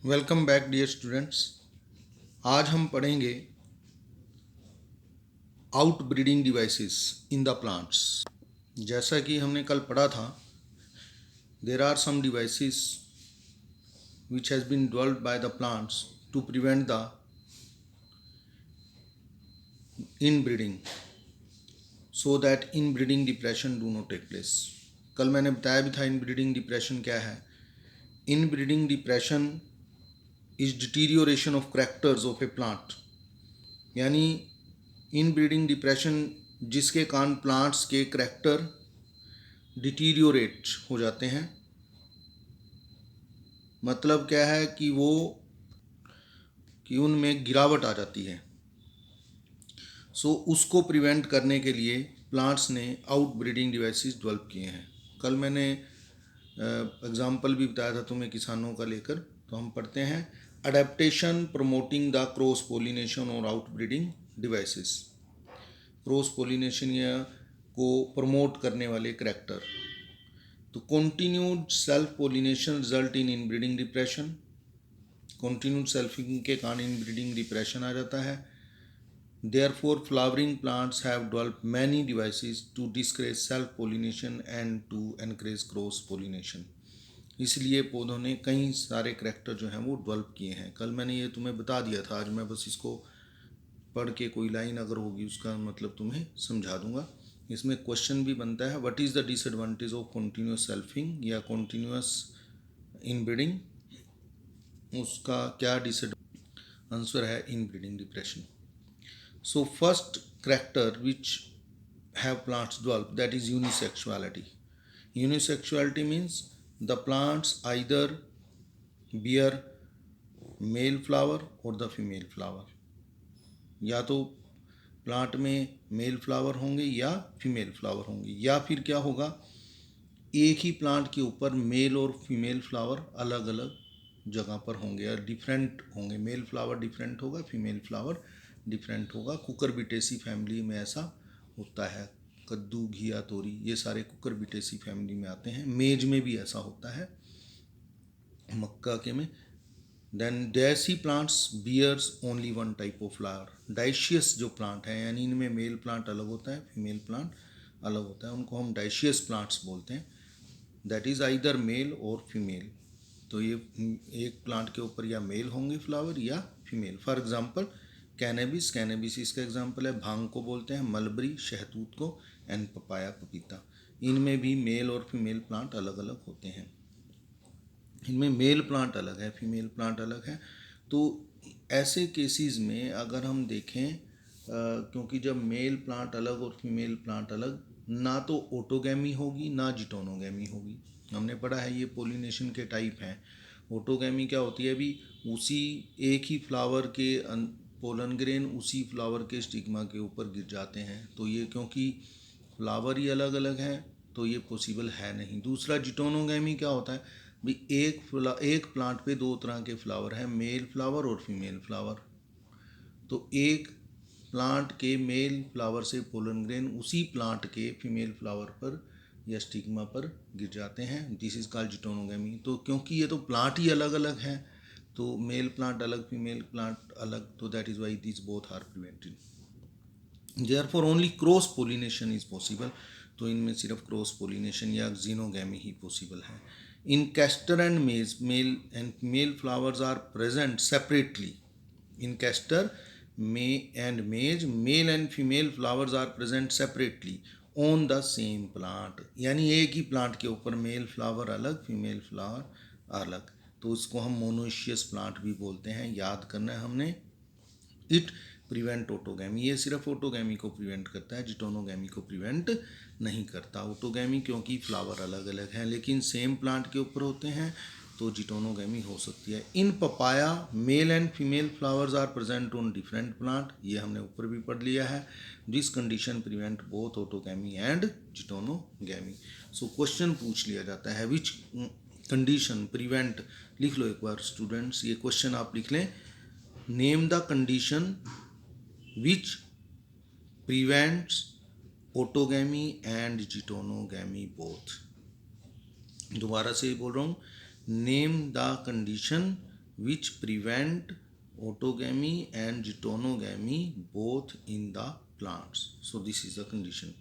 Welcome back dear students. आज हम पढ़ेंगे outbreeding devices in the plants. जैसा कि हमने कल पढ़ा था, there are some devices which has been developed by the plants to prevent the inbreeding so that inbreeding depression do not take place. कल मैंने बताया भी था इनब्रीडिंग डिप्रेशन क्या है। Inbreeding depression is deterioration of characters of a plant, यानी inbreeding depression जिसके कारण प्लांट्स के करैक्टर डिटीरियोरेट हो जाते हैं। मतलब क्या है कि उनमें गिरावट आ जाती है। सो उसको प्रिवेंट करने के लिए प्लांट्स ने आउट ब्रीडिंग डिवाइसेस डेवलप किए हैं। कल मैंने एग्जाम्पल भी बताया था तुम्हें किसानों का लेकर। तो हम पढ़ते हैं adaptation promoting the cross pollination और outbreeding devices. Cross pollination या को प्रमोट करने वाले करैक्टर। तो continued self pollination result in inbreeding depression. Continued selfing के कारण इनब्रीडिंग डिप्रेशन आ जाता है। Therefore, flowering plants have developed many devices to discourage self-pollination and to encourage cross-pollination. इसलिए पौधों ने कई सारे करैक्टर जो हैं वो डेवलप किए हैं। कल मैंने ये तुम्हें बता दिया था, आज मैं बस इसको पढ़ के कोई लाइन अगर होगी उसका मतलब तुम्हें समझा दूंगा। इसमें क्वेश्चन भी बनता है, what is the disadvantage of continuous selfing या कंटिन्यूस इनब्रीडिंग, उसका क्या डिसएडवांटेज। आंसर है inbreeding depression. So first character which have plants develop, that is unisexuality. Unisexuality means the plants either bear male flower or the female flower. या तो plant में male flower होंगे या female flower होंगे, या फिर क्या होगा एक ही प्लांट के ऊपर मेल और फीमेल फ्लावर अलग अलग जगह पर होंगे या डिफरेंट होंगे। मेल फ्लावर डिफरेंट होगा, फीमेल फ्लावर डिफरेंट होगा। कुकुरबिटेसी फैमिली में ऐसा होता है। कद्दू, घिया, तोरी ये सारे कुकुरबिटेसी फैमिली में आते हैं। मेज में भी ऐसा होता है, मक्का के में। Then dioecy plants bears only one type of flower. Dioecious जो प्लांट है, यानी इनमें मेल प्लांट अलग होता है, फीमेल प्लांट अलग होता है, उनको हम डाइशियस प्लांट्स बोलते हैं। दैट इज़ आइदर मेल और फीमेल। तो ये एक प्लांट के ऊपर या मेल होंगे फ्लावर या female. For example cannabis, cannabis इसका एग्जांपल है। भांग को बोलते हैं मलबरी, शहतूत को, एंड पपाया, पपीता। इनमें भी मेल और फीमेल प्लांट अलग अलग होते हैं। इनमें मेल प्लांट अलग है, फीमेल प्लांट अलग है। तो ऐसे केसेस में अगर हम देखें, क्योंकि जब मेल प्लांट अलग और फीमेल प्लांट अलग, ना तो ऑटोगैमी होगी ना जिटोनोगैमी होगी। हमने पढ़ा है ये पोलिनेशन के टाइप हैं। ऑटोगैमी क्या होती है, अभी उसी एक ही फ्लावर के पोलन ग्रेन उसी फ्लावर के स्टिग्मा के ऊपर गिर जाते हैं। तो ये क्योंकि फ्लावर ही अलग अलग हैं तो ये पॉसिबल है नहीं। दूसरा जिटोनोगैमी क्या होता है, भी एक प्लांट पे दो तरह के फ्लावर हैं, मेल फ्लावर और फीमेल फ्लावर। तो एक प्लांट के मेल फ्लावर से पोलन ग्रेन उसी प्लांट के फीमेल फ्लावर पर या स्टिग्मा पर गिर जाते हैं। This is called geitonogamy. तो क्योंकि ये तो प्लांट ही अलग अलग हैं, तो मेल प्लांट अलग, फीमेल प्लांट अलग, तो that is why this both are prevented. Therefore only cross pollination is possible. तो इनमें सिर्फ क्रॉस पोलिनेशन या जीनोगैमी ही पॉसिबल है। In castor and maize male and female flowers are present separately. In castor and maize male and female flowers are present separately on the same plant. यानी एक ही plant के ऊपर male flower अलग, female flower अलग। तो इसको हम मोनोशियस प्लांट भी बोलते हैं, याद करना है हमने। इट प्रिवेंट ऑटोगैमी, ये सिर्फ ऑटोगैमी को प्रिवेंट करता है, जिटोनोगैमी को प्रिवेंट नहीं करता। ऑटोगैमी क्योंकि फ्लावर अलग अलग हैं लेकिन सेम प्लांट के ऊपर होते हैं, तो जिटोनोगैमी हो सकती है। In papaya male and female flowers are present on different plant, ये हमने ऊपर भी पढ़ लिया है। This condition prevent both autogamy and geitonogamy. So question पूछ लिया जाता है, विच कंडीशन प्रिवेंट। लिख लो एक बार स्टूडेंट्स, ये क्वेश्चन आप लिख लें। Name the condition which prevents autogamy and जिटोनोगैमी both। दोबारा से बोल रहा हूँ, name the condition which prevent autogamy and geitonogamy both in the plants. So this is the condition.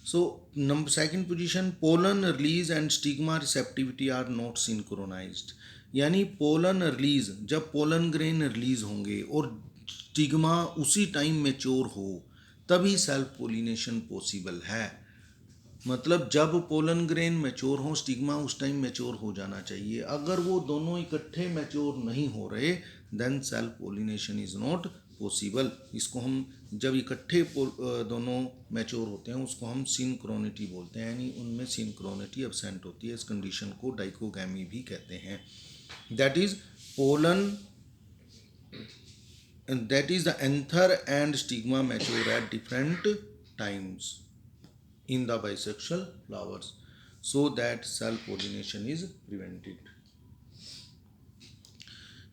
So second position, pollen release and stigma receptivity are not synchronized. यानी pollen release, जब pollen grain release होंगे और stigma उसी time mature हो तभी self pollination possible है. मतलब जब पोलन ग्रेन मैच्योर हो, स्टिग्मा उस टाइम मैच्योर हो जाना चाहिए. अगर वो दोनों इकट्ठे मैच्योर नहीं हो रहे then self pollination is not possible. इसको हम जब इकट्ठे दोनों मैच्योर होते हैं उसको हम सिंक्रोनिटी बोलते हैं, यानी उनमें सिंक्रोनिटी एब्सेंट होती है. इस कंडीशन को डाइकोगैमी भी कहते हैं. That is pollen, that is the anther and stigma mature at different times in the bisexual flowers so that self pollination is prevented.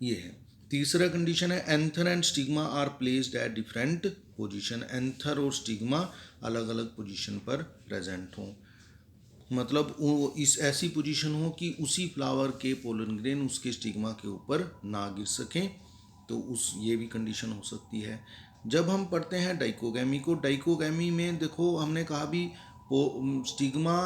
ये है. तीसरा कंडीशन है anther and stigma are placed at different position. Anther और stigma अलग अलग position पर present हों, मतलब वो इस ऐसी पोजीशन हो कि उसी फ्लावर के पोलन ग्रेन उसके स्टिग्मा के ऊपर ना गिर सकें, तो उस ये भी कंडीशन हो सकती है. जब हम पढ़ते हैं डाइकोगैमी को, डाइकोगैमी में देखो हमने कहा भी stigma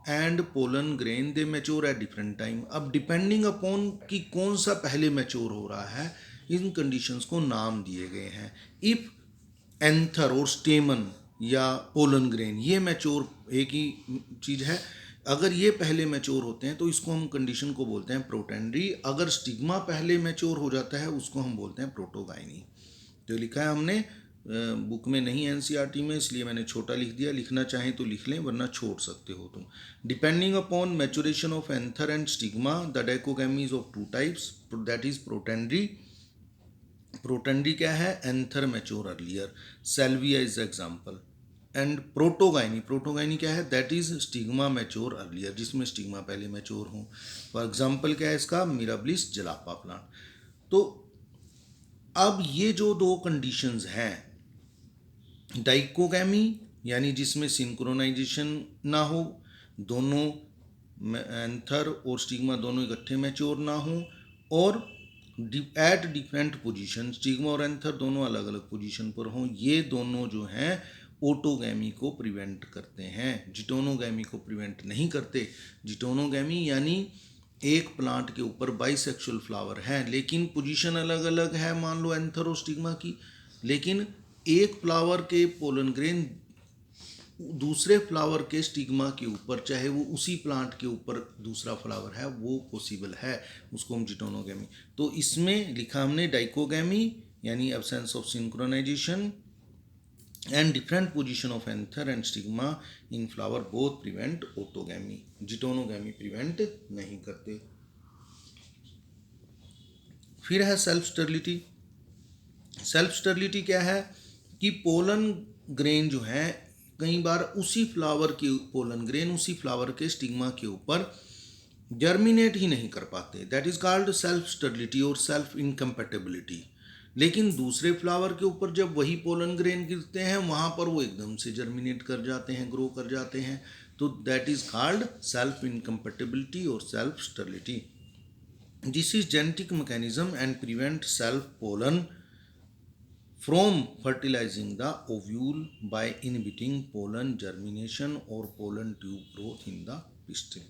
and pollen grain they mature at different time. अब डिपेंडिंग अपॉन कि कौन सा पहले मैच्योर हो रहा है, इन कंडीशंस को नाम दिए गए हैं. इफ एंथर और स्टेमन या पोलन ग्रेन ये मैच्योर एक ही चीज़ है, अगर ये पहले मैच्योर होते हैं तो इसको हम कंडीशन को बोलते हैं प्रोटेंड्री. अगर स्टिग्मा पहले मैच्योर हो जाता है उसको हम बोलते हैं प्रोटोगाइनी. तो लिखा है हमने बुक में नहीं एनसीईआरटी में, इसलिए मैंने छोटा लिख दिया. लिखना चाहें तो लिख लें वरना छोड़ सकते हो तुम. Depending upon maturation of anther and stigma the dichogamy is of 2 types, that is protandry. Protandry क्या है? Anther mature earlier, सेल्विया is example. And protogyny, protogyny क्या है? That is stigma mature earlier, जिसमें स्टिग्मा पहले मैच्योर हो. For example क्या है इसका? Mirabilis जलापा plant. तो अब ये जो दो कंडीशंस हैं, डाइकोगैमी यानी जिसमें सिंक्रोनाइजेशन ना हो, दोनों एंथर और स्टिग्मा दोनों इकट्ठे मैच्योर ना हो, और एट डिफरेंट पोजीशन, स्टिग्मा और एंथर दोनों अलग अलग पोजीशन पर हों, ये दोनों जो हैं ऑटोगैमी को प्रिवेंट करते हैं, जिटोनोगैमी को प्रिवेंट नहीं करते. जिटोनोगैमी यानी एक प्लांट के ऊपर बाइसेक्सुअल फ्लावर है लेकिन पोजीशन अलग अलग है, मान लो एंथर और स्टिग्मा की, लेकिन एक फ्लावर के पोलन ग्रेन दूसरे फ्लावर के स्टिग्मा के ऊपर, चाहे वो उसी प्लांट के ऊपर दूसरा फ्लावर है, वो पॉसिबल है, उसको हम जिटोनोगैमी. तो इसमें लिखा हमने डाइकोगैमी यानी absence of synchronization and different position of anther and stigma in flower both prevent autogamy. Geitonogamy prevent नहीं करते. फिर है सेल्फ स्टेरिलिटी. सेल्फ स्टेरिलिटी क्या है कि पोलन ग्रेन जो है कई बार उसी फ्लावर के पोलन ग्रेन उसी फ्लावर के स्टिग्मा के ऊपर जर्मिनेट ही नहीं कर पाते. That is called self sterility और सेल्फ इनकम्पैटिबिलिटी. लेकिन दूसरे फ्लावर के ऊपर जब वही पोलन ग्रेन गिरते हैं वहाँ पर वो एकदम से जर्मिनेट कर जाते हैं, ग्रो कर जाते हैं. तो that is called self incompatibility और self sterility. This is genetic mechanism and prevent self pollen from fertilizing the ovule by inhibiting pollen germination or pollen tube growth in the pistil.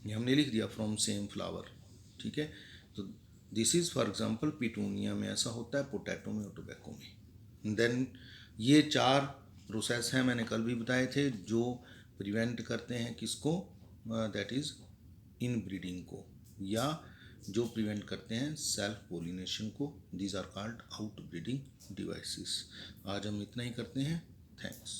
ये हमने लिख दिया from same flower. ठीक है, तो this is for example petunia में ऐसा होता है, पोटैटो में और टोबैको में. देन ये 4 प्रोसेस हैं, मैंने कल भी बताए थे, जो प्रिवेंट करते हैं किसको? दैट इज इनब्रीडिंग को, या जो प्रिवेंट करते हैं सेल्फ पोलिनेशन को. These are called outbreeding devices. आज हम इतना ही करते हैं. थैंक्स.